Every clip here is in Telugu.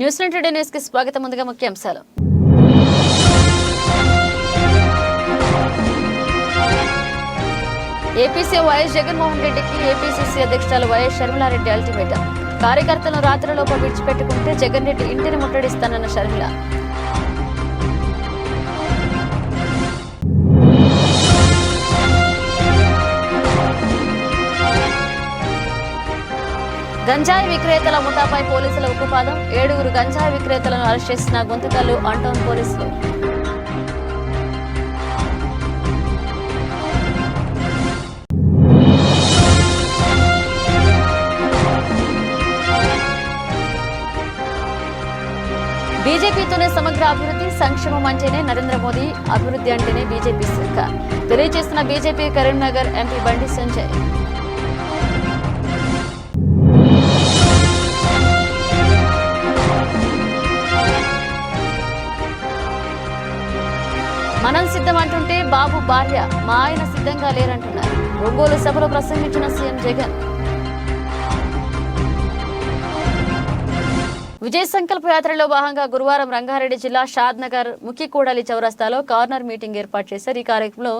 న్యూస్9 టుడే న్యూస్ కి స్వాగతం. ముందుగా ముఖ్యాంశాలు. ఏపీసీ వైఎస్ జగన్మోహన్ రెడ్డికి ఏపీసీసీ అధ్యక్షురాలు వైఎస్ షర్మిలారెడ్డి అల్టిమేటం. కార్యకర్తలను రాత్రిలోపు విడిచిపెట్టుకుంటే జగన్ రెడ్డి ఇంటిని ముట్టడిస్తానన్న షర్మిల. గంజాయి విక్రేతల ముఠాపై పోలీసుల ఉక్కుపాదం. 7 గంజాయి విక్రేతలను అరెస్ట్ చేసిన గుంతకల్లు అంటౌన్ పోలీసులు. బీజేపీతోనే సమగ్ర అభివృద్ధి, సంక్షేమం అంటేనే నరేంద్ర మోదీ, అభివృద్ధి అంటేనే బీజేపీ సర్కార్ తెలియజేసిన బీజేపీ కరీంనగర్ ఎంపీ బండి సంజయ్. మనం సిద్ధం అంటుంటే బాబు భార్య మా ఆయన సిద్ధంగా లేరంటున్నారు. ఒంగోలు సభలో ప్రసంగించిన సీఎం జగన్. విజయ్ సంకల్ప యాత్రలో భాగంగా గురువారం రంగారెడ్డి జిల్లా షాద్నగర్ ముక్కికూడలి చౌరస్తాలో కార్నర్ మీటింగ్ ఏర్పాటు చేశారు. ఈ కార్యక్రమంలో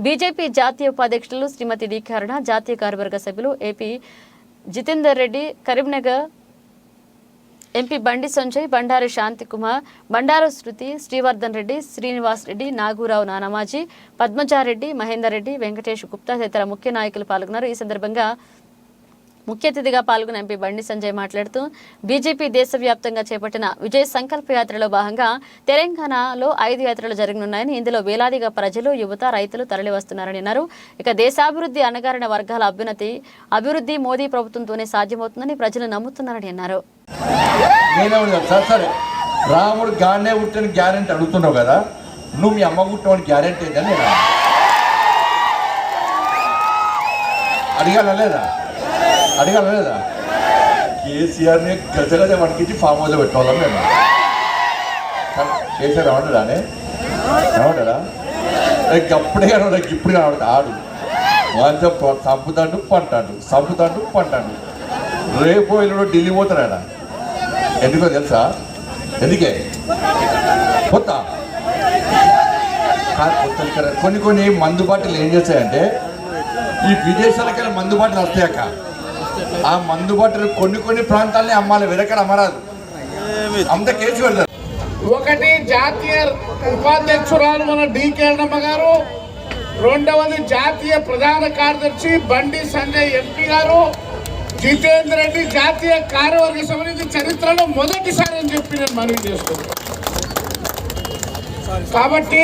బీజేపీ జాతీయ ఉపాధ్యక్షులు శ్రీమతి డి కరుణ, జాతీయ కార్యవర్గ సభ్యులు ఏపీ జితేందర్ రెడ్డి, కరీంనగర్ ఎంపీ బండి సంజయ్, బండారు శాంతికుమార్, బండారు శృతి, శ్రీవర్ధన్ రెడ్డి, శ్రీనివాస్ రెడ్డి, నాగూరావు నానమాజీ, పద్మజారెడ్డి, మహేందర్ రెడ్డి, వెంకటేష్ గుప్తా తదితర ముఖ్య నాయకులు పాల్గొన్నారు. ఈ సందర్భంగా ముఖ్య అతిథిగా పాల్గొన్న ఎంపీ బండి సంజయ్ మాట్లాడుతూ బీజేపీ దేశవ్యాప్తంగా చేపట్టిన విజయ్ సంకల్ప యాత్రలో భాగంగా తెలంగాణలో 5 యాత్రలు జరగనున్నాయని, ఇందులో వేలాదిగా ప్రజలు, యువత, రైతులు తరలివస్తున్నారని అన్నారు. ఇక దేశాభివృద్ధి, అణగారిన వర్గాల అభివృద్ధి మోదీ ప్రభుత్వంతోనే సాధ్యమవుతుందని ప్రజలు నమ్ముతున్నారని అన్నారు. సరే, రాముడు గానే పుట్టిన గ్యారెంటీ అడుగుతున్నావు కదా, నువ్వు మీ అమ్మ పుట్టిన గ్యారెంటీ ఏంటని నేను అడగాల లేదా? కేసీఆర్ని గజగజ వణికించి ఫామ్ హౌస్లో పెట్టుకోవాలని నేను. కేసీఆర్ ఏమంటాడా అప్పుడే కనబడ, ఇప్పుడు కనబడతా ఆడు వాళ్ళతో చంపుతాడు పంటాడు. రేపు ఇల్లు ఢిల్లీ పోతాడా? ఎందుకో తెలుసా? ఎందుకే పోతా కొన్ని మందు బాటిల్ ఏం చేస్తాయంటే, ఈ విదేశాలకెళ్ళి మందు బాటిల్ వస్తాయక, ఆ మందు బాటిల్ కొన్ని ప్రాంతాలని అమ్మాలి, వెనకడ అమ్మరాదు, అంత కేసు పెడతారు. ఒకటి జాతీయ ఉపాధ్యక్షురాలు మన డికే అన్నమ్మ గారు, రెండవది జాతీయ ప్రధాన కార్యదర్శి బండి సంజయ్ ఎంపీ గారు, జితేందర్ రెడ్డి జాతీయ కార్యవర్గ సమితి చరిత్రలో మొదటిసారి అని చెప్పి నేను మనవి చేస్తున్నాను. కాబట్టి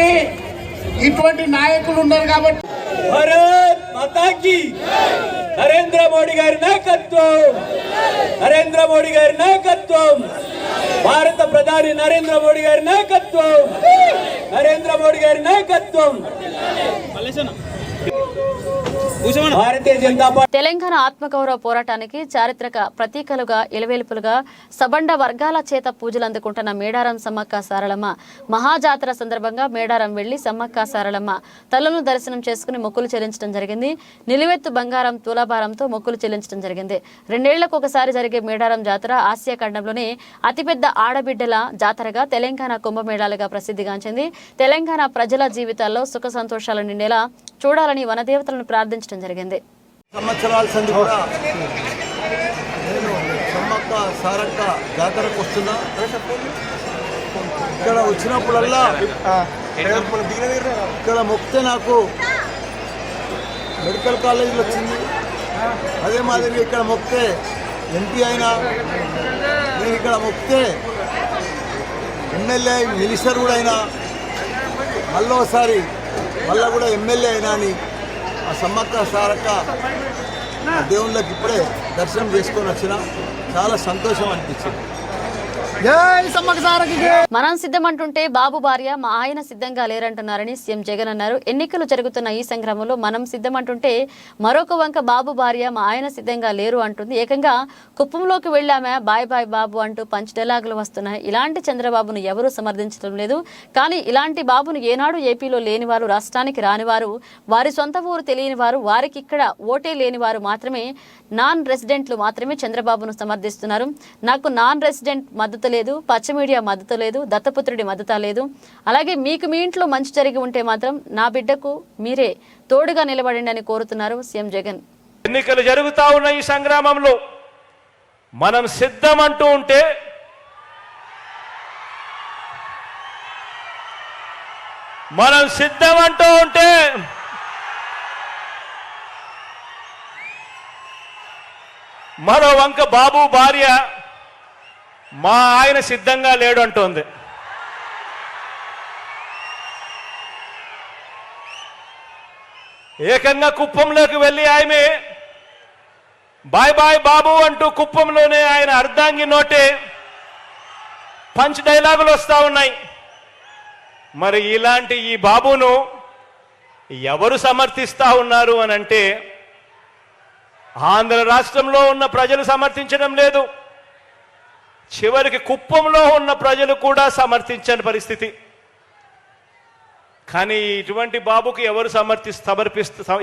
ఇటువంటి నాయకులు ఉన్నారు. కాబట్టి భారత్ మాతాకి నరేంద్ర మోడీ గారి నాయకత్వం, భారత ప్రధాని నరేంద్ర మోడీ గారి నాయకత్వం. భారతీయ జనతా పార్టీ తెలంగాణ ఆత్మగౌరవ పోరాటానికి చారిత్రక ప్రతీకలుగా, ఇలవేల్పులుగా సబండ వర్గాల చేత పూజలు అందుకుంటున్న మేడారం సమ్మక్క సారలమ్మ మహాజాతర సందర్భంగా మేడారం వెళ్లి సమ్మక్క సారలమ్మ తల్లును దర్శనం చేసుకుని మొక్కులు చెల్లించడం జరిగింది. నిలువెత్తు బంగారం, తులాభారంతో మొక్కులు చెల్లించడం జరిగింది. 2 ఏళ్లకు ఒకసారి జరిగే మేడారం జాతర ఆసియా ఖండంలోనే అతిపెద్ద ఆడబిడ్డల జాతరగా, తెలంగాణ కుంభమేళాలుగా ప్రసిద్ధిగాంచింది. తెలంగాణ ప్రజల జీవితాల్లో సుఖ సంతోషాలు నిండేలా చూడాలని వనదేవతలను ప్రార్థించడం జరిగింది. సంవత్సరాల సంది కూడా నేను సమ్మక్క సారక్క జాతరకు వస్తున్నా. ఇక్కడ వచ్చినప్పుడల్లా ఇక్కడ మొక్కితే నాకు మెడికల్ కాలేజీలో వచ్చింది. అదే మాదిరిగా ఇక్కడ మొక్కితే ఎంపీ అయినా, నేను ఇక్కడ మొక్కితే ఎమ్మెల్యే మినిస్టర్ కూడా అయినా, మళ్ళీ కూడా ఎమ్మెల్యే అయినా అని ఆ సమ్మక్క సారక్క దేవుళ్ళకి ఇప్పుడే దర్శనం చేసుకొని వచ్చిన చాలా సంతోషం అనిపించింది. మనం సిద్ధమంటుంటే బాబు భార్య మా ఆయన సిద్ధంగా లేరంటున్నారని సీఎం జగన్ అన్నారు. ఎన్నికలు జరుగుతున్న ఈ సంగ్రామంలో మనం సిద్ధమంటుంటే మరొక వంక బాబు భార్య మా ఆయన సిద్ధంగా లేరు అంటుంది. ఏకంగా కుప్పంలోకి వెళ్ళామే బాయ్ బాయ్ బాబు అంటూ పంచ్ డైలాగులు వస్తున్నాయి. ఇలాంటి చంద్రబాబును ఎవరూ సమర్థించడం లేదు. కానీ ఇలాంటి బాబును ఏనాడు ఏపీలో లేనివారు, రాష్ట్రానికి రానివారు, వారి సొంత ఊరు తెలియని వారు, వారికి ఇక్కడ ఓటే లేని వారు మాత్రమే, నాన్ రెసిడెంట్లు మాత్రమే చంద్రబాబును సమర్థిస్తున్నారు. నాకు నాన్ రెసిడెంట్ మద్దతు మద్దతు లేదు, పచ్చ మీడియా మద్దతు లేదు, దత్తపుత్రుడి మద్దతు లేదు. అలాగే మీకు మీ ఇంట్లో మంచి జరిగి ఉంటే మాత్రం నా బిడ్డకు మీరే తోడుగా నిలబడండి అని కోరుతున్నారు సీఎం జగన్. ఎన్నికలు జరుగుతా ఉన్న ఈ సంగ్రామంలో మనం సిద్ధం అంటూ ఉంటే మరో వంక బాబు భార్య మా ఆయన సిద్ధంగా లేడు అంటోంది. ఏకంగా కుప్పంలోకి వెళ్ళి ఆమె బాయ్ బాయ్ బాబు అంటూ కుప్పంలోనే ఆయన అర్ధాంగి నోటే పంచ్ డైలాగులు వస్తా ఉన్నాయి. మరి ఇలాంటి ఈ బాబును ఎవరు సమర్థిస్తా ఉన్నారు అని అంటే ఆంధ్ర రాష్ట్రంలో ఉన్న ప్రజలు సమర్థించడం లేదు, చివరికి కుప్పంలో ఉన్న ప్రజలు కూడా సమర్థించని పరిస్థితి. కానీ ఇటువంటి బాబుకి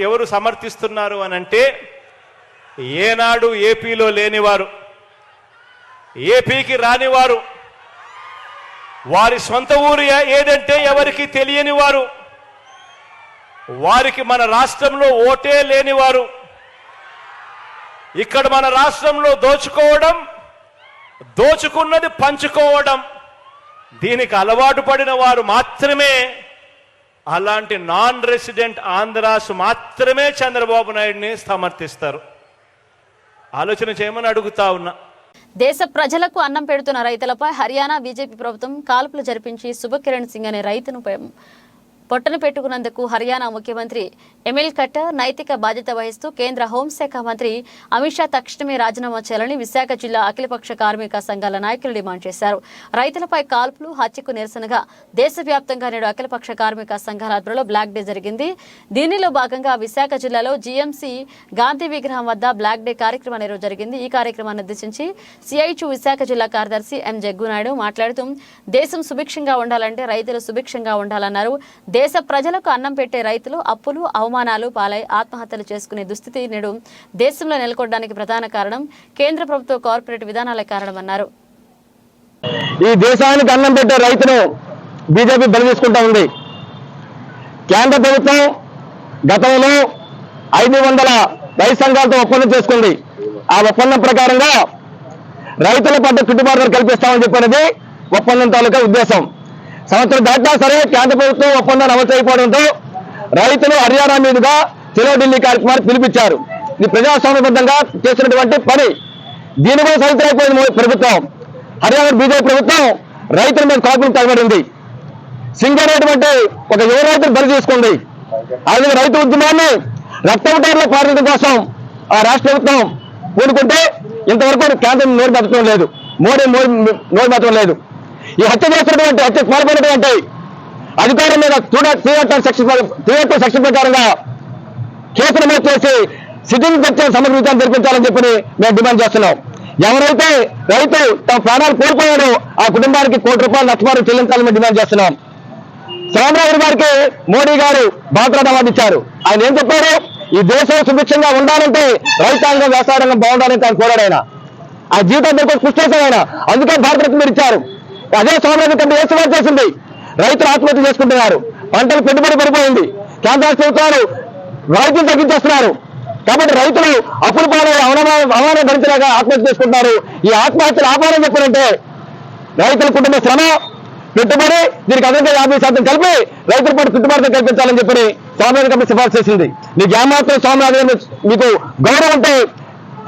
ఎవరు సమర్థిస్తున్నారు అని అంటే ఏనాడు ఏపీలో లేనివారు, ఏపీకి రానివారు, వారి సొంత ఊరు ఏదంటే ఎవరికి తెలియని వారు, వారికి మన రాష్ట్రంలో ఓటే లేనివారు, ఇక్కడ మన రాష్ట్రంలో దోచుకోవడం, దోచుకున్నది పంచుకోవడం దీనికి అలవాటు పడిన వారు మాత్రమే, అలాంటి నాన్ రెసిడెంట్ ఆంధ్రాస్ మాత్రమే చంద్రబాబు నాయుడిని సమర్థిస్తారు. ఆలోచన చేయమని అడుగుతా ఉన్నా. దేశ ప్రజలకు అన్నం పెడుతున్న రైతులపై హర్యానా బీజేపీ ప్రభుత్వం కాల్పులు జరిపించి శుభకిరణ్ సింగ్ అనే రైతును పొట్టను పెట్టుకున్నందుకు హర్యానా ముఖ్యమంత్రి ఎమిల్ ఖట్టర్ నైతిక బాధ్యత వహిస్తూ కేంద్ర హోంశాఖ మంత్రి అమిత్ షా తక్షణమే రాజీనామా చేయాలని విశాఖ జిల్లా అఖిలపక్ష కార్మిక సంఘాల నాయకులు డిమాండ్ చేశారు. రైతులపై కాల్పులు హత్యకు నిరసనగా దేశవ్యాప్తంగా నేడు అఖిలపక్ష కార్మిక సంఘాల ఆధ్వర్యంలో బ్లాక్ డే జరిగింది. దీనిలో భాగంగా విశాఖ జిల్లాలో జీఎంసీ గాంధీ విగ్రహం వద్ద బ్లాక్ డే కార్యక్రమం ఈరోజు జరిగింది. ఈ కార్యక్రమాన్ని ఉద్దేశించి సిఐటియు విశాఖ జిల్లా కార్యదర్శి ఎం జగ్గునాయుడు మాట్లాడుతూ దేశం సుభిక్షంగా ఉండాలంటే రైతులు సుభిక్షంగా ఉండాలన్నారు. దేశ ప్రజలకు అన్నం పెట్టే రైతులు అప్పులు అవమానాలు పాలై ఆత్మహత్యలు చేసుకునే దుస్థితి నేడు దేశంలో నెలకొనడానికి ప్రధాన కారణం కేంద్ర ప్రభుత్వ కార్పొరేట్ విధానాలే కారణమన్నారు. ఈ దేశానికి అన్నం పెట్టే రైతును బీజేపీ బలి తీసుకుంటా ఉంది. కేంద్ర ప్రభుత్వం గతంలో 500 రైతు సంఘాలతో ఒప్పందం చేసుకుంది. ఆ ఒప్పందం ప్రకారంగా రైతుల పట్ల గిట్టుబాటు ధర కల్పిస్తామని చెప్పినది ఒప్పందం తాలూకా ఉద్దేశం. సంవత్సరం దాటినా సరే కేంద్ర ప్రభుత్వం ఒప్పందాన్ని అమలు చేయకపోవడంతో రైతులు హర్యానా మీదుగా చెలో ఢిల్లీ కార్యక్రమాన్ని పిలిపించారు. ఇది ప్రజాస్వామ్యబద్ధంగా చేసినటువంటి పని. దీని కూడా సహితమైపోయింది ప్రభుత్వం. హర్యానా బీజేపీ ప్రభుత్వం రైతుల మీద కాపులు తగబడింది. సింగ్ అనేటువంటి ఒక యువ రైతులు బలి తీసుకుంది. అలాగే రైతు ఉద్యమాన్ని రక్తపుటారులో పారడం కోసం ఆ రాష్ట్ర ప్రభుత్వం పూనుకుంటే ఇంతవరకు కేంద్రం నోరు మెత్తడం లేదు, మోడీ నోరు మెత్తడం లేదు. ఈ హత్య చేసినటువంటి హత్యకు పాల్పడినటువంటి అధికారం మీద 302 సెక్షన్ ప్రకారంగా కేసు నమోదు చేసి సిట్టింగ్ జడ్జి సమగ్ర విచారణ జరిపించాలని చెప్పి మేము డిమాండ్ చేస్తున్నాం. ఎవరైతే రైతు తమ ప్రాణాలు కోల్పోయాడో ఆ కుటుంబానికి ₹1 కోటి నష్టపరిహారం చెల్లించాలని మేము డిమాండ్ చేస్తున్నాం. సోమరాజు గారికి మోడీ గారు భారతరత్న అవార్డు ఇచ్చారు. ఆయన ఏం చెప్పారు? ఈ దేశం సుభిక్షంగా ఉండాలంటే రైతాంగం వ్యవసాయం బాగుండాలని ఆయన కోరాడు. ఆయన ఆ జీవితాన్ని కృషి చేశాడు ఆయన, అందుకే భారతరత్న మీరు ఇచ్చారు. అదే సోమరాజు కంటే ఏ సవాల్ చేసింది? రైతులు ఆత్మహత్య చేసుకుంటున్నారు, పంటలు పెట్టుబడి పడిపోయింది, కేంద్ర ప్రభుత్వాలు రైతులు తగ్గించేస్తున్నారు. కాబట్టి రైతులు అప్పులు పాలై అవమానం భరించలేక ఆత్మహత్య చేసుకుంటున్నారు. ఈ ఆత్మహత్యలు ఆపాలని చెప్పారంటే రైతుల కుటుంబ శ్రమ పెట్టుబడి దీనికి అదనంగా 50% కలిపి రైతుల పాటు గిట్టుబాటు కల్పించాలని చెప్పి సోమరాజు కమిటీ సిఫార్సు చేసింది. మీకు ఏమాత్రం సోమరాజు మీకు గౌరవం ఉంటే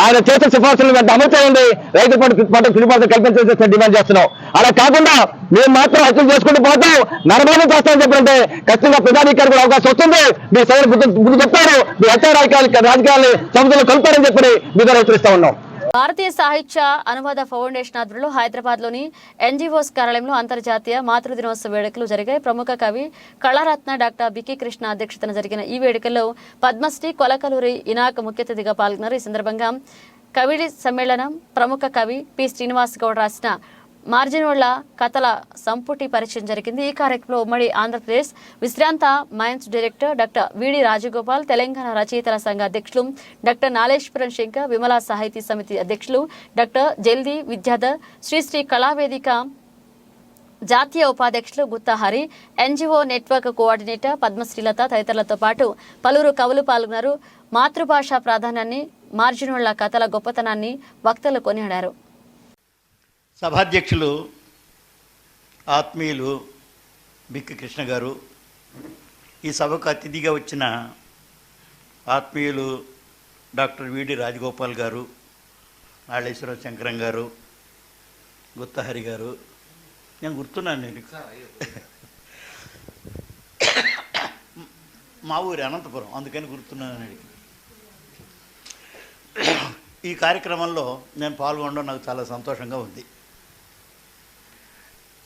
ఆయన చేసిన సిఫార్సులను వెంట అమలు చేయండి, రైతుల పాటు గిట్టుబాటు కల్పించాల్సి డిమాండ్ చేస్తున్నాం. అలా కాకుండా మేము మాత్రం హత్యలు చేసుకుంటూ పోతాం, నరమానం చేస్తామని చెప్పారంటే ఖచ్చితంగా ప్రజాధికారి కూడా అవకాశం వస్తుంది. మీ సైడ్ బుద్ధి చెప్తారు, మీ హత్య రాజకీయాన్ని సముద్రంలో కలుపుతారని చెప్పి మీద హెచ్చరిస్తా ఉన్నాం. భారతీయ సాహిత్య అనువాద ఫౌండేషన్ ఆధ్వర్యంలో హైదరాబాద్లోని ఎన్జీఓస్ కార్యాలయంలో అంతర్జాతీయ మాతృదినోత్సవ వేడుకలు జరిగాయి. ప్రముఖ కవి కళారత్న డాక్టర్ బికి కృష్ణ అధ్యక్షతన జరిగిన ఈ వేడుకల్లో పద్మశ్రీ కొలకలూరి ఇనాక్ ముఖ్య అతిథిగా పాల్గొన్నారు. ఈ సందర్భంగా కవి సమ్మేళనం ప్రముఖ కవి పి శ్రీనివాస్ గౌడ్ రాసిన మార్జినోళ్ల కథల సంపుటి పరిచయం జరిగింది. ఈ కార్యక్రమంలో ఉమ్మడి ఆంధ్రప్రదేశ్ విశ్రాంత మైన్స్ డైరెక్టర్ డాక్టర్ విడి రాజగోపాల్, తెలంగాణ రచయితల సంఘ అధ్యక్షులు డాక్టర్ నాలేశ్వరం శంకర్, విమలా సాహితీ సమితి అధ్యక్షులు డాక్టర్ జల్దీ విద్యాధర్, శ్రీశ్రీ కళావేదిక జాతీయ ఉపాధ్యక్షులు గుత్తాహరి, ఎన్జిఓ నెట్వర్క్ కోఆర్డినేటర్ పద్మశ్రీలత తదితరులతో పాటు పలువురు కవులు పాల్గొన్నారు. మాతృభాష ప్రాధాన్యాన్ని, మార్జినోళ్ల కథల గొప్పతనాన్ని వక్తలు కొనియాడారు. సభాధ్యక్షులు ఆత్మీయులు బిక్కి కృష్ణ గారు, ఈ సభకు అతిథిగా వచ్చిన ఆత్మీయులు డాక్టర్ విడి రాజగోపాల్ గారు, నాళేశ్వరం శంకరం గారు, గుత్తహరి గారు, నేను గుర్తున్నాను. నేను మా ఊరి అనంతపురం, అందుకని గుర్తున్నాను. ఈ కార్యక్రమంలో నేను పాల్గొనడం నాకు చాలా సంతోషంగా ఉంది.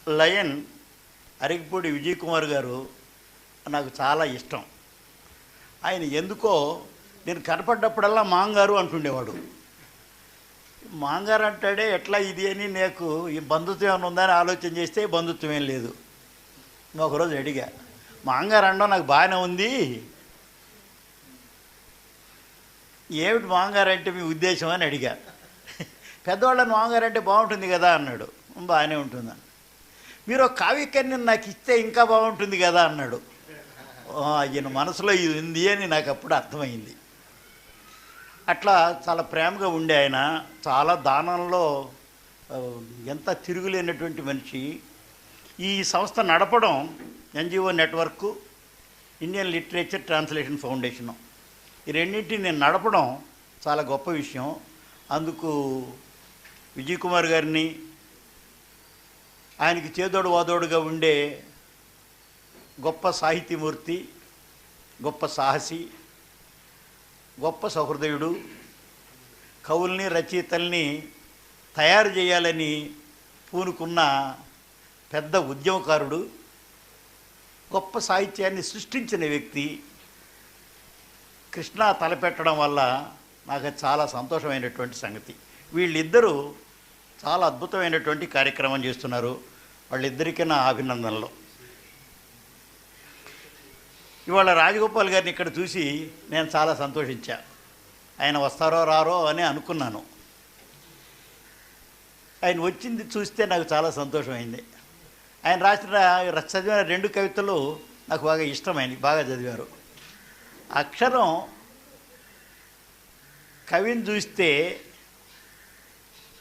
లయన్ అరిగిపూడి విజయ్ కుమార్ గారు నాకు చాలా ఇష్టం. ఆయన ఎందుకో నేను కనపడ్డప్పుడల్లా మాంగారు అంటుండేవాడు. మాంగారు అంటాడే ఎట్లా ఇది అని నాకు ఈ బంధుత్వం ఏమైనా ఉందని ఆలోచన చేస్తే బంధుత్వం ఏం లేదు. ఒకరోజు అడిగా, మాంగారు అనడం నాకు బాగానే ఉంది, ఏమిటి మాంగారు అంటే మీ ఉద్దేశం అని అడిగా. పెద్దవాళ్ళని మాంగారు అంటే బాగుంటుంది కదా అన్నాడు. బాగానే ఉంటుందని. మీరు ఒక కావ్యకర్ణి నాకు ఇస్తే ఇంకా బాగుంటుంది కదా అన్నాడు. ఈయన మనసులో ఇది ఉంది అని నాకు అప్పుడు అర్థమైంది. అట్లా చాలా ప్రేమగా ఉండే ఆయన, చాలా దానంలో ఎంత తిరుగులేనటువంటి మనిషి. ఈ సంస్థ నడపడం NGO network, Indian literature translation foundation, ఈ రెండింటిని నేను నడపడం చాలా గొప్ప విషయం. అందుకు విజయ్ కుమార్ గారిని, ఆయనకి చేదోడు వాదోడుగా ఉండే గొప్ప సాహితీమూర్తి, గొప్ప సాహసి, గొప్ప సహృదయుడు, కవుల్ని రచయితల్ని తయారు చేయాలని పూనుకున్న పెద్ద ఉద్యమకారుడు, గొప్ప సాహిత్యాన్ని సృష్టించిన వ్యక్తి కృష్ణ తలపెట్టడం వల్ల నాకు చాలా సంతోషమైనటువంటి సంగతి. వీళ్ళిద్దరూ చాలా అద్భుతమైనటువంటి కార్యక్రమం చేస్తున్నారు. వాళ్ళిద్దరికీ నా అభినందనలు. ఇవాళ రాజగోపాల్ గారిని ఇక్కడ చూసి నేను చాలా సంతోషించా. ఆయన వస్తారో రారో అని అనుకున్నాను. ఆయన వచ్చింది చూస్తే నాకు చాలా సంతోషమైంది. ఆయన చదివిన 2 కవితలు నాకు బాగా ఇష్టమైనవి, బాగా చదివారు. అక్షరం కవిని చూస్తే,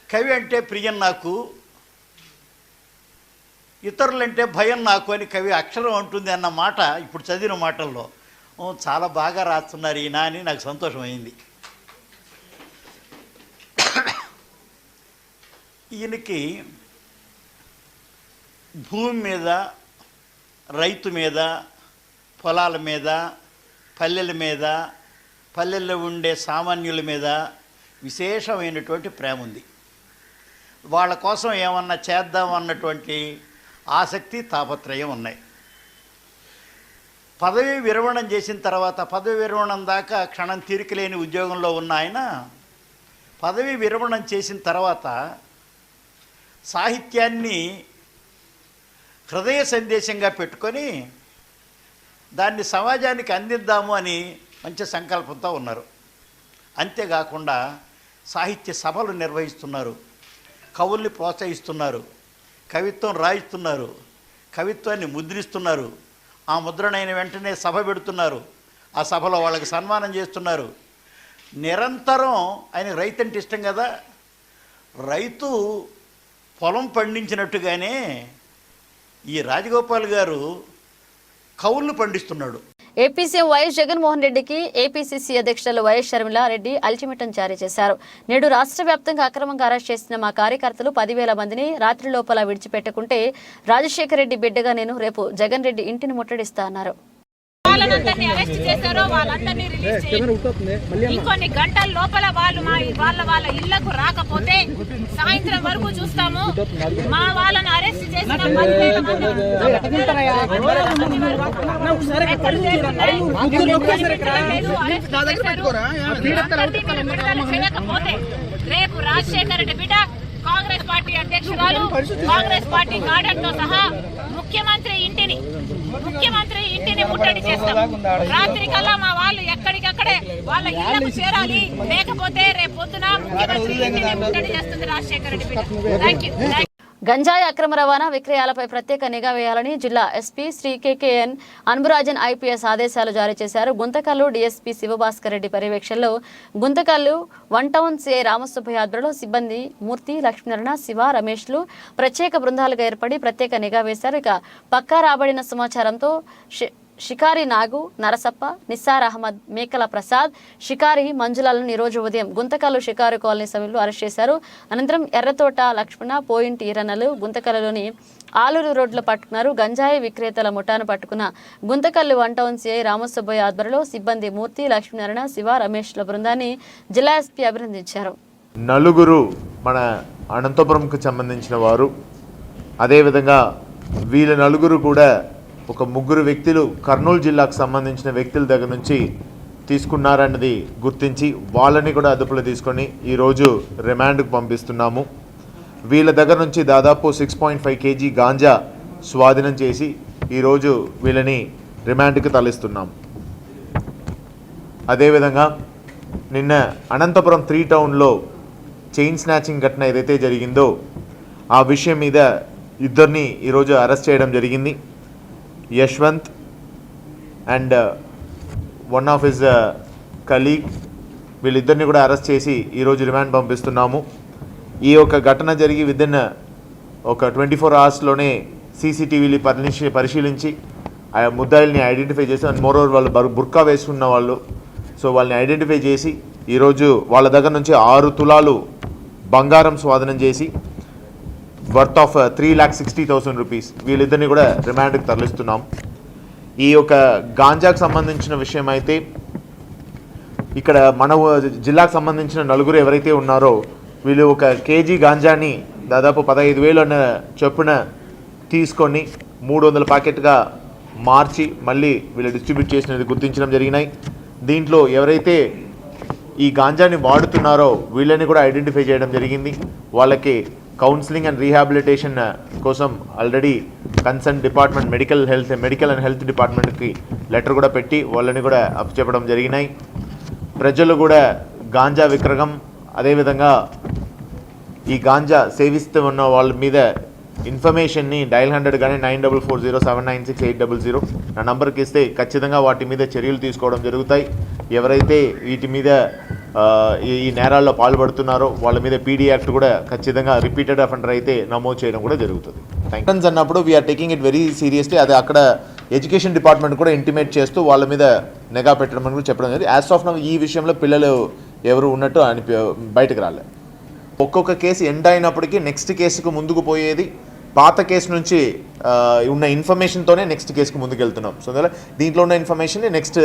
కవి అంటే ప్రియం నాకు, ఇతరులంటే భయం నాకు అని కవి అక్షరం అంటుంది అన్న మాట ఇప్పుడు చదివిన మాటల్లో చాలా బాగా రాస్తున్నారు ఈయన అని నాకు సంతోషమైంది. ఈయనకి భూమి మీద, రైతు మీద, పొలాల మీద, పల్లెల మీద, పల్లెల్లో ఉండే సామాన్యుల మీద విశేషమైనటువంటి ప్రేమ ఉంది. వాళ్ళ కోసం ఏమన్నా చేద్దాం అన్నటువంటి ఆసక్తి, తాపత్రయం ఉన్నాయి. పదవి విరమణం చేసిన తర్వాత, పదవి విరమణం దాకా క్షణం తీరికలేని ఉద్యోగంలో ఉన్న ఆయన పదవి విరమణం చేసిన తర్వాత సాహిత్యాన్ని హృదయ సందేశంగా పెట్టుకొని దాన్ని సమాజానికి అందిద్దాము అని మంచి సంకల్పంతో ఉన్నారు. అంతేకాకుండా సాహిత్య సభలు నిర్వహిస్తున్నారు, కవుల్ని ప్రోత్సహిస్తున్నారు, కవిత్వం రాయిస్తున్నారు, కవిత్వాన్ని ముద్రిస్తున్నారు. ఆ ముద్రణైన వెంటనే సభ పెడుతున్నారు, ఆ సభలో వాళ్ళకి సన్మానం చేస్తున్నారు. నిరంతరం ఆయన రైతు అంటే ఇష్టం కదా, రైతు పొలం పండించినట్టుగానే ఈ రాజగోపాల్ గారు కవులను పండిస్తున్నాడు. ఏపీ సీఎం వైఎస్ జగన్మోహన్ రెడ్డికి ఏపీసీసీ అధ్యక్షులు వైఎస్ షర్మిలారెడ్డి అల్టిమేటం జారీ చేశారు. నేడు రాష్ట్ర వ్యాప్తంగా అక్రమంగా అరెస్ట్ చేసిన మా కార్యకర్తలు 10,000 మందిని రాత్రి లోపల విడిచిపెట్టకుంటే రాజశేఖర రెడ్డి బిడ్డగా నేను రేపు జగన్ రెడ్డి ఇంటిని ముట్టడిస్తా అన్నారు. వాళ్ళందరినీ అరెస్ట్ చేశారో వాళ్ళందరినీ రిలీజ్ చేయండి. ఇంకొన్ని గంటల లోపల వాళ్ళు వాళ్ళ ఇళ్లకు రాకపోతే సాయంత్రం వరకు చూస్తాము. మా వాళ్ళని అరెస్ట్ చేసిన 10,000 మంది చేయకపోతే రేపు రాజశేఖర రెడ్డి బిడ్డ కాంగ్రెస్ పార్టీ అధ్యక్షురాలు కాంగ్రెస్ పార్టీ గార్డెన్ తో సహా ముఖ్యమంత్రి ఇంటిని ముట్టడి చేస్తాం. రాత్రి కల్లా మా వాళ్ళు ఎక్కడికక్కడే వాళ్ళ ఇళ్లకు చేరాలి, లేకపోతే రేపు పొద్దున ముఖ్యమంత్రి ఇంటిని ముట్టడి చేస్తుంది రాజశేఖర రెడ్డి బిడ్డ. Thank you. గంజాయి అక్రమ రవాణా విక్రయాలపై ప్రత్యేక నిఘా వేయాలని జిల్లా SP Shri KKN Anburajan IPS ఆదేశాలు జారీ చేశారు. గుంతకల్లు డీఎస్పీ శివభాస్కర్ రెడ్డి పర్యవేక్షణలో గుంతకల్లు 1 టౌన్ సిఐ రామసుబ్బయ్య ఆధ్వర్యంలో సిబ్బంది మూర్తి, లక్ష్మీనారాయణ, శివ, రమేష్లు ప్రత్యేక బృందాలుగా ఏర్పడి ప్రత్యేక నిఘా వేశారు. ఇక పక్కా రాబడిన సమాచారంతో షికారి నాగు, నరసప్ప, నిస్సార్ అహ్మద్, మేకల ప్రసాద్, షికారి మంజులాలను ఈరోజు ఉదయం గుంతకల్లు షికారు కాలనీ సమీపంలో అరెస్ట్ చేశారు. అనంతరం ఎర్రతోట లక్ష్మణ, పోయింటి ఈరన్నలు గుంతకల్లులోని ఆలూరు రోడ్లో పట్టుకున్నారు. గంజాయి విక్రేతల ముఠాను పట్టుకున్న గుంతకల్లు 1 టౌన్ సిఐ రామసుబ్బయ్య ఆధ్వర్యంలో సిబ్బంది మూర్తి, లక్ష్మీనారాయణ, శివ, రమేష్ల బృందాన్ని జిల్లా ఎస్పీ అభినందించారు. నలుగురు మన అనంతపురంకు సంబంధించిన వారు, అదేవిధంగా వీళ్ళ నలుగురు కూడా ఒక 3 వ్యక్తులు కర్నూలు జిల్లాకు సంబంధించిన వ్యక్తుల దగ్గర నుంచి తీసుకున్నారన్నది గుర్తించి వాళ్ళని కూడా అదుపులో తీసుకొని ఈరోజు రిమాండ్కు పంపిస్తున్నాము. వీళ్ళ దగ్గర నుంచి దాదాపు 6.5 kg గాంజా స్వాధీనం చేసి ఈరోజు వీళ్ళని రిమాండ్కి తరలిస్తున్నాం. అదేవిధంగా నిన్న అనంతపురం 3 టౌన్లో చైన్ స్నాచింగ్ ఘటన ఏదైతే జరిగిందో ఆ విషయం మీద ఇద్దరిని ఈరోజు అరెస్ట్ చేయడం జరిగింది. Yashwant and one of his colleague, వీళ్ళిద్దరిని కూడా అరెస్ట్ చేసి ఈరోజు రిమాండ్ పంపిస్తున్నాము. ఈ యొక్క ఘటన జరిగి విదిన్ ఒక 24 అవర్స్లోనే సీసీటీవీలు పరిశీలించి ఆ ముద్దాయిల్ని ఐడెంటిఫై చేసి, అండ్ మోరోవర్ వాళ్ళు బుర్కా వేసుకున్న వాళ్ళు, సో వాళ్ళని ఐడెంటిఫై చేసి ఈరోజు వాళ్ళ దగ్గర నుంచి 6 తులాలు బంగారం స్వాధీనం చేసి వర్త్ ఆఫ్ 3,60,000 రూపీస్ వీళ్ళిద్దరిని కూడా రిమాండ్కి తరలిస్తున్నాం. ఈ యొక్క గాంజాకు సంబంధించిన విషయం అయితే ఇక్కడ మన జిల్లాకు సంబంధించిన నలుగురు ఎవరైతే ఉన్నారో వీళ్ళు 1 kg గాంజాని దాదాపు 15,000 అన్న చొప్పున తీసుకొని 300 ప్యాకెట్గా మార్చి మళ్ళీ వీళ్ళు డిస్ట్రిబ్యూట్ చేసినది గుర్తించడం జరిగినాయి. దీంట్లో ఎవరైతే ఈ గాంజాని వాడుతున్నారో వీళ్ళని కూడా ఐడెంటిఫై చేయడం జరిగింది. వాళ్ళకి కౌన్సిలింగ్ అండ్ రీహాబిలిటేషన్ కోసం already concern department medical and health డిపార్ట్మెంట్కి లెటర్ కూడా పెట్టి వాళ్ళని కూడా అప్పచెప్పడం జరిగినాయి. ప్రజలు కూడా గాంజా విక్రయం, అదేవిధంగా ఈ గాంజా సేవిస్తూ ఉన్న వాళ్ళ మీద ఇన్ఫర్మేషన్ని డయల్ 100 కానీ 9440796800 నా నంబర్కి ఇస్తే ఖచ్చితంగా వాటి మీద చర్యలు తీసుకోవడం జరుగుతాయి. ఎవరైతే వీటి మీద ఈ నేరాల్లో పాల్పడుతున్నారో వాళ్ళ మీద పీడీ యాక్ట్ కూడా ఖచ్చితంగా రిపీటెడ్ అఫెండర్ అయితే నమోదు చేయడం కూడా జరుగుతుంది. థ్యాంక్స్ అన్నప్పుడు we are taking it very seriously. అది అక్కడ ఎడ్యుకేషన్ డిపార్ట్మెంట్ కూడా ఇంటిమేట్ చేస్తూ వాళ్ళ మీద నిఘా పెట్టడం అని కూడా చెప్పడం జరిగింది. యాజ్ ఆఫ్ నౌ ఈ విషయంలో పిల్లలు ఎవరు ఉన్నట్టు బయటకు రాలేదు. ఒక్కొక్క కేసు ఎండ్ అయినప్పటికీ నెక్స్ట్ కేసుకు ముందుకు పోయేది పాత కేసు నుంచి ఉన్న ఇన్ఫర్మేషన్తోనే నెక్స్ట్ కేసుకు ముందుకు వెళ్తున్నాం. సో దీంట్లో ఉన్న ఇన్ఫర్మేషన్ని నెక్స్ట్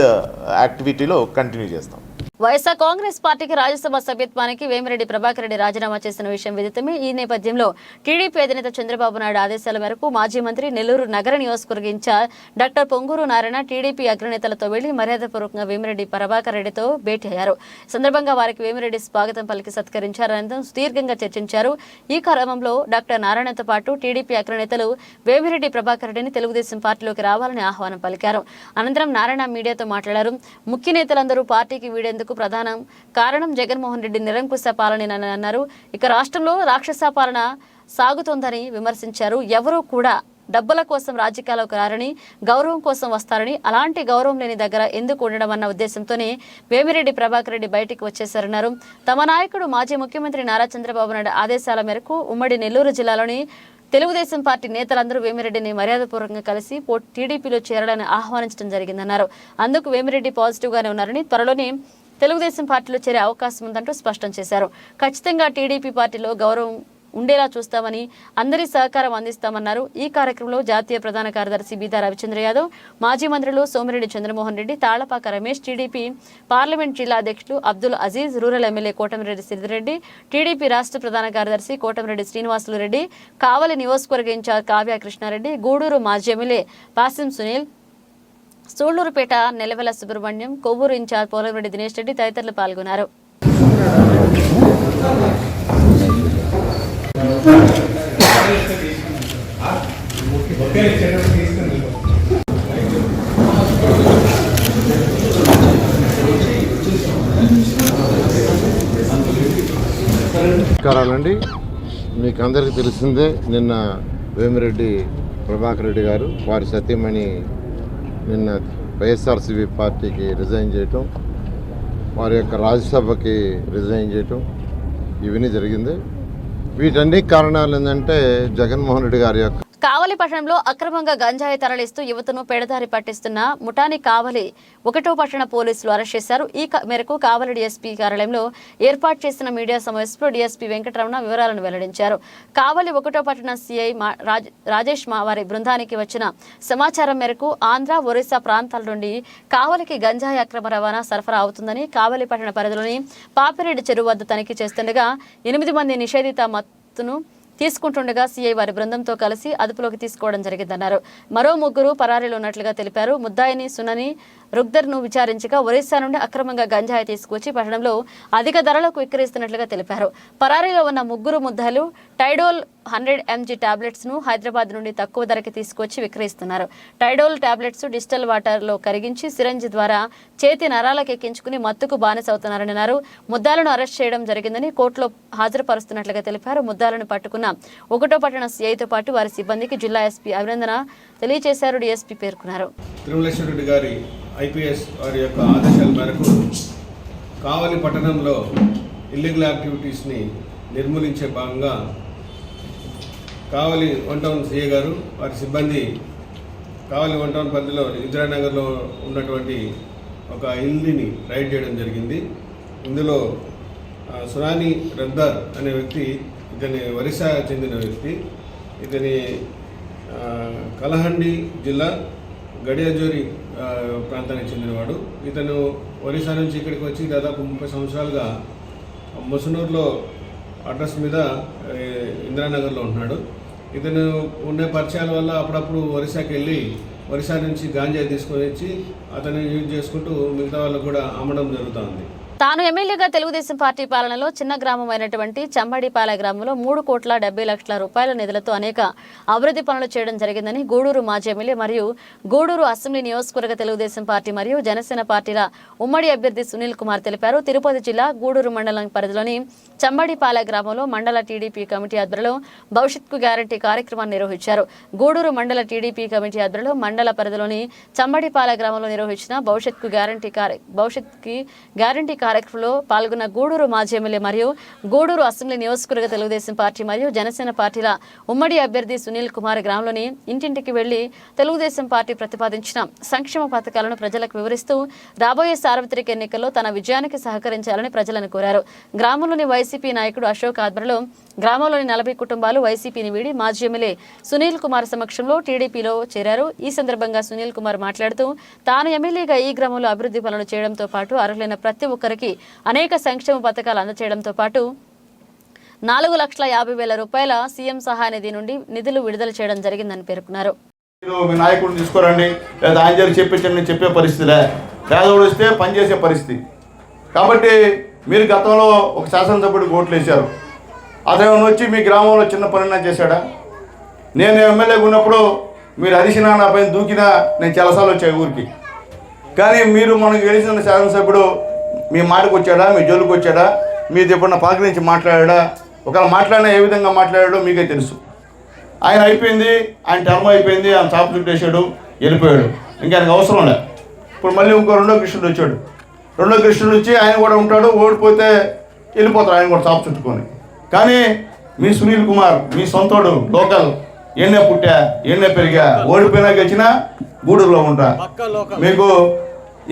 యాక్టివిటీలో కంటిన్యూ చేస్తాం. వైఎస్ఆర్ కాంగ్రెస్ పార్టీకి రాజ్యసభ సభ్యత్వానికి వేమిరెడ్డి ప్రభాకర్ రెడ్డి రాజీనామా చేసిన విషయం విదితమే. ఈ నేపథ్యంలో టీడీపీ అధినేత చంద్రబాబు నాయుడు ఆదేశాల మేరకు మాజీ మంత్రి, నెల్లూరు నగర నియోజకవర్గ ఇన్ఛార్జ్ డాక్టర్ పొంగూరు నారాయణ టీడీపీ అగ్రనేతలతో వెళ్లి మర్యాదపూర్వకంగా వేమిరెడ్డి ప్రభాకర్ రెడ్డితో భేటీ అయ్యారు. ఈ సందర్భంగా వారికి వేమిరెడ్డి స్వాగతం పలికి సత్కరించారు. అనంతరం సుదీర్ఘంగా చర్చించారు. ఈ క్రమంలో డాక్టర్ నారాయణతో పాటు టీడీపీ అగ్రనేతలు వేమిరెడ్డి ప్రభాకర్ రెడ్డిని తెలుగుదేశం పార్టీలోకి రావాలని ఆహ్వానం పలికారు. అనంతరం నారాయణ మీడియాతో మాట్లాడారు. ముఖ్య నేతలందరూ పార్టీకి వీడేందుకు ప్రధాన కారణం జగన్మోహన్ రెడ్డి నిరంకుశ పాలనేనని అన్నారు. ఇక రాష్ట్రంలో రాక్షస పాలన సాగుతోందని విమర్శించారు. ఎవరూ కూడా డబ్బుల కోసం రాజకీయాల్లోకి రారని, గౌరవం కోసం వస్తారని, అలాంటి గౌరవం లేని దగ్గర ఎందుకు ఉండడం అన్న ఉద్దేశంతోనే వేమిరెడ్డి ప్రభాకర్ రెడ్డి బయటికి వచ్చేశారన్నారు. తమ నాయకుడు మాజీ ముఖ్యమంత్రి నారా చంద్రబాబు నాయుడు ఆదేశాల మేరకు ఉమ్మడి నెల్లూరు జిల్లాలోని తెలుగుదేశం పార్టీ నేతలందరూ వేమిరెడ్డిని మర్యాదపూర్వకంగా కలిసి టీడీపీలో చేరాలని ఆహ్వానించడం జరిగిందన్నారు. అందుకు వేమిరెడ్డి పాజిటివ్గానే ఉన్నారని, త్వరలోనే తెలుగుదేశం పార్టీలో చేరే అవకాశం ఉందంటూ స్పష్టం చేశారు. ఖచ్చితంగా టీడీపీ పార్టీలో గౌరవం ఉండేలా చూస్తామని, అందరి సహకారం అందిస్తామన్నారు. ఈ కార్యక్రమంలో జాతీయ ప్రధాన కార్యదర్శి బీదా రవిచంద్ర యాదవ్, మాజీ మంత్రులు సోమిరెడ్డి చంద్రమోహన్ రెడ్డి, తాళ్లపాక రమేష్, టీడీపీ పార్లమెంట్ జిల్లా అధ్యక్షులు Abdul Aziz, rural MLA Kotamreddy Siddireddy, TDP రాష్ట్ర ప్రధాన కార్యదర్శి కోటమిరెడ్డి శ్రీనివాసులు రెడ్డి, కావలి నియోజకవర్గ ఇన్ఛార్జ్ కావ్య కృష్ణారెడ్డి, గూడూరు మాజీ ఎమ్మెల్యే పాసిం సునీల్, సూళ్లూరుపేట నెలవెల సుబ్రహ్మణ్యం, కొవ్వూరు ఇన్ఛార్జ్ పోలంరెడ్డి దినేష్ రెడ్డి తదితరులు పాల్గొన్నారు. నమస్కారాలండి. మీకు అందరికీ తెలిసిందే, నిన్న వేమిరెడ్డి ప్రభాకర్ రెడ్డి గారు వారి సత్యమణి నిన్న వైఎస్ఆర్సీపీ పార్టీకి రిజైన్ చేయటం, వారి యొక్క రాజ్యసభకి రిజైన్ చేయటం ఇవన్నీ జరిగింది. వీటన్ని కారణాలు ఏంటంటే జగన్మోహన్ రెడ్డి గారి యొక్క కావలి పట్టణంలో అక్రమంగా గంజాయి తరలిస్తూ యువతను పెడదారి పట్టిస్తున్న ముఠాని కావలి 1వ పట్టణ పోలీసులు అరెస్ట్ చేశారు. ఈ మేరకు కావలి డీఎస్పీ కార్యాలయంలో ఏర్పాటు చేసిన మీడియా సమావేశంలో డీఎస్పీ వెంకటరమణ వివరాలను వెల్లడించారు. కావలి 1వ పట్టణ సీఐ రాజేష్ వారి బృందానికి వచ్చిన సమాచారం మేరకు ఆంధ్ర, ఒరిస్సా ప్రాంతాల నుండి కావలికి గంజాయి అక్రమ రవాణా సరఫరా అవుతుందని కావలి పట్టణ పరిధిలోని పాపిరెడ్డి చెరువు వద్ద తనిఖీ చేస్తుండగా 8 మంది నిషేధిత మత్తును తీసుకుంటుండగా సీఐ వారి బృందంతో కలిసి అదుపులోకి తీసుకోవడం జరిగిందన్నారు. మరో 3 పరారీలో ఉన్నట్లుగా తెలిపారు. ముద్దాయిని సునని రుగ్దర్ను విచారించగా ఒరిస్సా నుండి అక్రమంగా గంజాయి తీసుకొచ్చి పట్టణంలో అధిక ధరలకు విక్రయిస్తున్నట్లుగా తెలిపారు. పరారీలో ఉన్న 3 ముద్దాయిలు టైడోల్ 100 mg టాబ్లెట్స్ ను హైదరాబాద్ నుండి తక్కువ ధరకి తీసుకొచ్చి విక్రయిస్తున్నారు. టైడోల్ టాబ్లెట్స్ డిజిటల్ వాటర్ లో కరిగించి సిరంజి ద్వారా చేతి నరాలకు ఎక్కించుకుని మత్తుకు బానిసవుతున్నారని అన్నారు. ముద్దాలను అరెస్ట్ చేయడం జరిగిందని కోర్టులో హాజరుపరుస్తున్నట్లుగా తెలిపారు. ముద్దాలను పట్టుకున్న 1వ పట్టణ సీఐతో పాటు వారి సిబ్బందికి జిల్లా ఎస్పీ అభినందన తెలియజేశారు. డీఎస్పీ పేర్కొన్నారు. తిరుమలేశ్వరరెడ్డి గారి ఐపీఎస్ వారి యొక్క ఆదేశాల మేరకు కావలి పట్టణంలో ఇల్లీగల్ యాక్టివిటీస్ని నిర్మూలించే భాగంగా కావలి 1 టౌన్ సీఏ గారు వారి సిబ్బంది కావలి 1 టౌన్ పరిధిలో ఇందిరానగర్లో ఉన్నటువంటి ఒక ఇల్లుని రైడ్ చేయడం జరిగింది. ఇందులో సునాని రద్దర్ అనే వ్యక్తి, ఇతని ఒరిస్సా చెందిన వ్యక్తి, ఇతని కలహండి జిల్లా గడియాజోరి ప్రాంతానికి చెందినవాడు. ఇతను ఒరిస్సా నుంచి ఇక్కడికి వచ్చి దాదాపు 30 సంవత్సరాలుగా ముసునూరులో అడ్రస్ మీద ఇందిరానగర్లో ఉంటున్నాడు. ఇతను ఉండే పరిచయాల వల్ల అప్పుడప్పుడు ఒరిస్సాకి వెళ్ళి ఒరిస్సా నుంచి గాంజాయి తీసుకొని వచ్చి అతను యూజ్ చేసుకుంటూ మిగతా వాళ్ళకు కూడా అమ్మడం జరుగుతుంది. తాను ఎమ్మెల్యేగా తెలుగుదేశం పార్టీ పాలనలో చిన్న గ్రామమైనటువంటి చంబడిపాలె గ్రామంలో 3,70,00,000 రూపాయల నిధులతో అనేక అభివృద్ధి పనులు చేయడం జరిగిందని గూడూరు మాజీ ఎమ్మెల్యే మరియు గూడూరు అసెంబ్లీ నియోజకవర్గ తెలుగుదేశం పార్టీ మరియు జనసేన పార్టీల ఉమ్మడి అభ్యర్థి సునీల్ కుమార్ తెలిపారు. తిరుపతి జిల్లా గూడూరు మండలం పరిధిలోని చంబడిపాలె గ్రామంలో మండల టీడీపీ కమిటీ ఆధ్వర్యంలో భవిష్యత్కు గ్యారంటీ కార్యక్రమాన్ని నిర్వహించారు. గూడూరు మండల టీడీపీ కమిటీ ఆధ్వర్యంలో మండల పరిధిలోని చంబడిపాలె గ్రామంలో నిర్వహించిన భవిష్యత్కు గ్యారంటీ కార్యక్రమంలో పాల్గొన్న గూడూరు మాజీ ఎమ్మెల్యే మరియు గూడూరు అసెంబ్లీ నియోజకవర్గ తెలుగుదేశం పార్టీ మరియు జనసేన పార్టీల ఉమ్మడి అభ్యర్థి సునీల్ కుమార్ గ్రామంలోని ఇంటింటికి వెళ్లి తెలుగుదేశం పార్టీ ప్రతిపాదించిన సంక్షేమ పథకాలను ప్రజలకు వివరిస్తూ రాబోయే సార్వత్రిక ఎన్నికల్లో తన విజయానికి సహకరించాలని ప్రజలను కోరారు. గ్రామంలోని వైసీపీ నాయకుడు అశోక్ ఆధ్వర్యంలో గ్రామంలోని 40 కుటుంబాలు వైసీపీని వీడి మాజీ ఎమ్మెల్యే సునీల్ కుమార్ సమక్షంలో టీడీపీలో చేరారు. ఈ సందర్భంగా సునీల్ కుమార్ మాట్లాడుతూ తాను ఎమ్మెల్యేగా ఈ గ్రామంలో అభివృద్ధి పనులు చేయడంతో పాటు అర్హులైన ప్రతి ఒక్కరికి అనేక సంక్షేమ పథకాలు అందజేయడంతో పాటు 4,50,000 రూపాయల సీఎం సహాయ నిధి నుండి నిధులు విడుదల చేయడం జరిగిందని పేర్కొన్నారు. మీ నాయకుడిని తీసుకోరండి, లేదా ఆయన దగ్గర చెప్పించండి చెప్పే పరిస్థితిలే, పేదోడు వస్తే పనిచేసే పరిస్థితి. కాబట్టి మీరు గతంలో ఒక శాసనసభ్యుడికి ఓట్లు వేశారు. అతను వచ్చి మీ గ్రామంలో చిన్న పనున్నా చేశాడా? నేను ఎమ్మెల్యేగా ఉన్నప్పుడు మీరు అరిసినా నా పైన దూకినా నేను చాలాసార్లు వచ్చాయి ఊరికి. కానీ మీరు మనకు గెలిచిన శాసనసభ్యుడు మీ మాటకు వచ్చాడా, మీ జోలికి వచ్చాడా, మీది ఎప్పుడన్నా పలకరించి మాట్లాడా? ఒకవేళ మాట్లాడినా ఏ విధంగా మాట్లాడాడో మీకే తెలుసు. ఆయన అయిపోయింది, ఆయన టర్మ్ అయిపోయింది, ఆయన చాపు చుట్టేసాడు, వెళ్ళిపోయాడు. ఇంకా ఆయనకు అవసరం లే. ఇప్పుడు మళ్ళీ ఇంకో రెండో కృష్ణుడు వచ్చాడు. రెండో కృష్ణుడు వచ్చి ఆయన కూడా ఉంటాడు, ఓడిపోతే వెళ్ళిపోతాడు ఆయన కూడా చాపు చుట్టుకొని. కానీ మీ సునీల్ కుమార్ మీ సొంతోడు, లోకల్, ఎన్నే పుట్టా ఎన్నే పెరిగా, ఓడిపోయినా గెలిచినా గూడూరులో ఉంటా. మీకు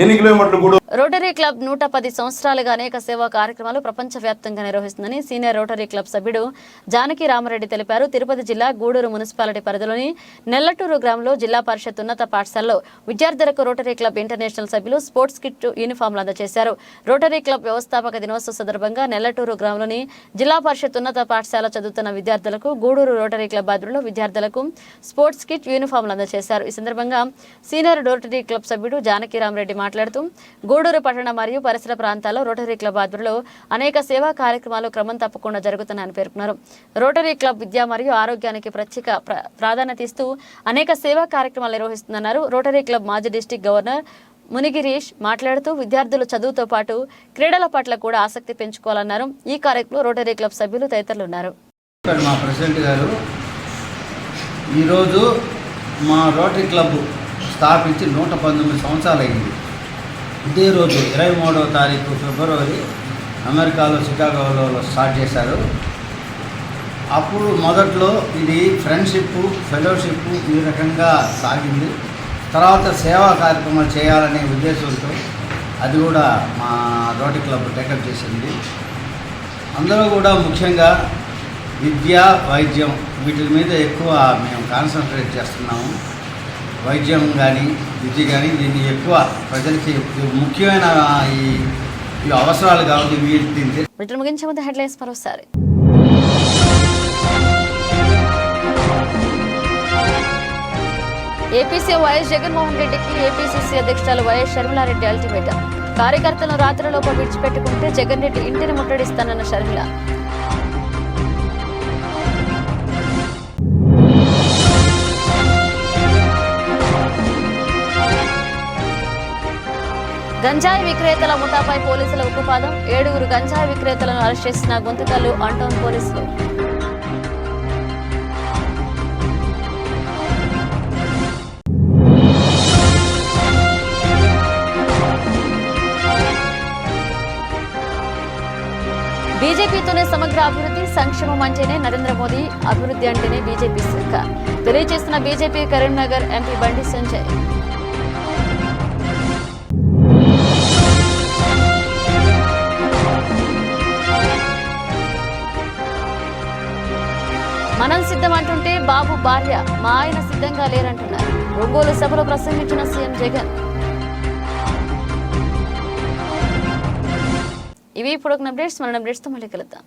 ఎన్ని కిలోమీటర్లు గూడూరు. రోటరీ క్లబ్ 110 సంవత్సరాలుగా అనేక సేవా కార్యక్రమాలు ప్రపంచవ్యాప్తంగా నిర్వహిస్తుందని సీనియర్ రోటరీ క్లబ్ సభ్యుడు జానకి రామరెడ్డి తెలిపారు. తిరుపతి జిల్లా గూడూరు మున్సిపాలిటీ పరిధిలోని నెల్లటూరు గ్రామంలో జిల్లా పరిషత్ ఉన్నత పాఠశాలలో విద్యార్థులకు రోటరీ క్లబ్ ఇంటర్నేషనల్ సభ్యులు స్పోర్ట్స్ కిట్ యూనిఫామ్లు అందజేశారు. రోటరీ క్లబ్ వ్యవస్థాపక దినోత్సవ సందర్భంగా నెల్లటూరు గ్రామంలోని జిల్లా పరిషత్ ఉన్నత పాఠశాల చదువుతున్న విద్యార్థులకు గూడూరు రోటరీ క్లబ్ ఆధ్వర్యంలో విద్యార్థులకు స్పోర్ట్స్ కిట్ యూనిఫామ్లు అందజేశారు. ఈ సందర్భంగా సీనియర్ రోటరీ క్లబ్ సభ్యుడు జానకి రామరెడ్డి మాట్లాడుతూ గూడూరు పట్టణ మరియు పరిసర ప్రాంతాల్లో రోటరీ క్లబ్ ఆధ్వర్యంలో అనేక సేవా కార్యక్రమాలు క్రమం తప్పకుండా జరుగుతున్నాయని పేర్కొన్నారు. రోటరీ క్లబ్ విద్య మరియు ఆరోగ్యానికి ప్రత్యేక ప్రాధాన్యత ఇస్తూ అనేక సేవా కార్యక్రమాలు నిర్వహిస్తుందన్నారు. రోటరీ క్లబ్ మాజీ డిస్ట్రిక్ట్ గవర్నర్ మునిగిరీష్ మాట్లాడుతూ విద్యార్థులు చదువుతో పాటు క్రీడల పట్ల కూడా ఆసక్తి పెంచుకోవాలన్నారు. ఈ కార్యక్రమంలో రోటరీ క్లబ్ సభ్యులు తదితరులు ఉన్నారు. మా ప్రెసిడెంట్ గారు ఈరోజు మా రోటరీ క్లబ్ స్థాపించి 119 సంవత్సరాలు అయింది. ఇదే రోజు 23వ తారీఖు ఫిబ్రవరి అమెరికాలో చికాగోలో స్టార్ట్ చేశారు. అప్పుడు మొదట్లో ఇది ఫ్రెండ్షిప్ ఫెలోషిప్ ఈ రకంగా సాగింది. తర్వాత సేవా కార్యక్రమాలు చేయాలనే ఉద్దేశంతో అది కూడా మా రోటరీ క్లబ్ టేకప్ చేసింది. అందులో కూడా ముఖ్యంగా విద్య వైద్యం వీటి మీద ఎక్కువ మేము కాన్సన్ట్రేట్ చేస్తున్నాము. వైద్యం కానీ విద్య కానీ దీన్ని ఎక్కువ ప్రజలకి ముఖ్యమైన ఈ అవసరాలు కాబట్టి వీటిని ముగించే ముందు హెడ్లైన్స్ మరోసారి. ఏపీసీ వైఎస్ జగన్మోహన్ రెడ్డికి ఏపీసీసీ అధ్యక్షురాలు వైఎస్ షర్మిలారెడ్డి అల్టిమేటం. కార్యకర్తలను రాత్రిలోపు విడిచిపెట్టుకుంటే జగన్ రెడ్డి ఇంటిని ముట్టడిస్తానన్న షర్మిల. గంజాయి విక్రేతల ముఠాపై పోలీసుల ఉక్కుపాదం. 7 గంజాయి విక్రేతలను అరెస్ట్ చేసిన గుంతకల్లు అంటౌన్ పోలీసులు. బీజేపీతోనే సమగ్ర అభివృద్ధి సంక్షేమం అంటేనే నరేంద్ర మోదీ, అభివృద్ధి అంటేనే బీజేపీ సర్కార్ తెలియజేస్తున్న బీజేపీ కరీంనగర్ ఎంపీ బండి సంజయ్. మనం సిద్ధం అంటుంటే బాబు భార్య మా ఆయన సిద్ధంగా లేరంటున్నారు. ఒంగోలు సభలో ప్రసంగించిన సీఎం జగన్. ఇవి ఇప్పుడు అప్డేట్స్. మన అప్డేట్స్తో మళ్ళీ కలుద్దాం.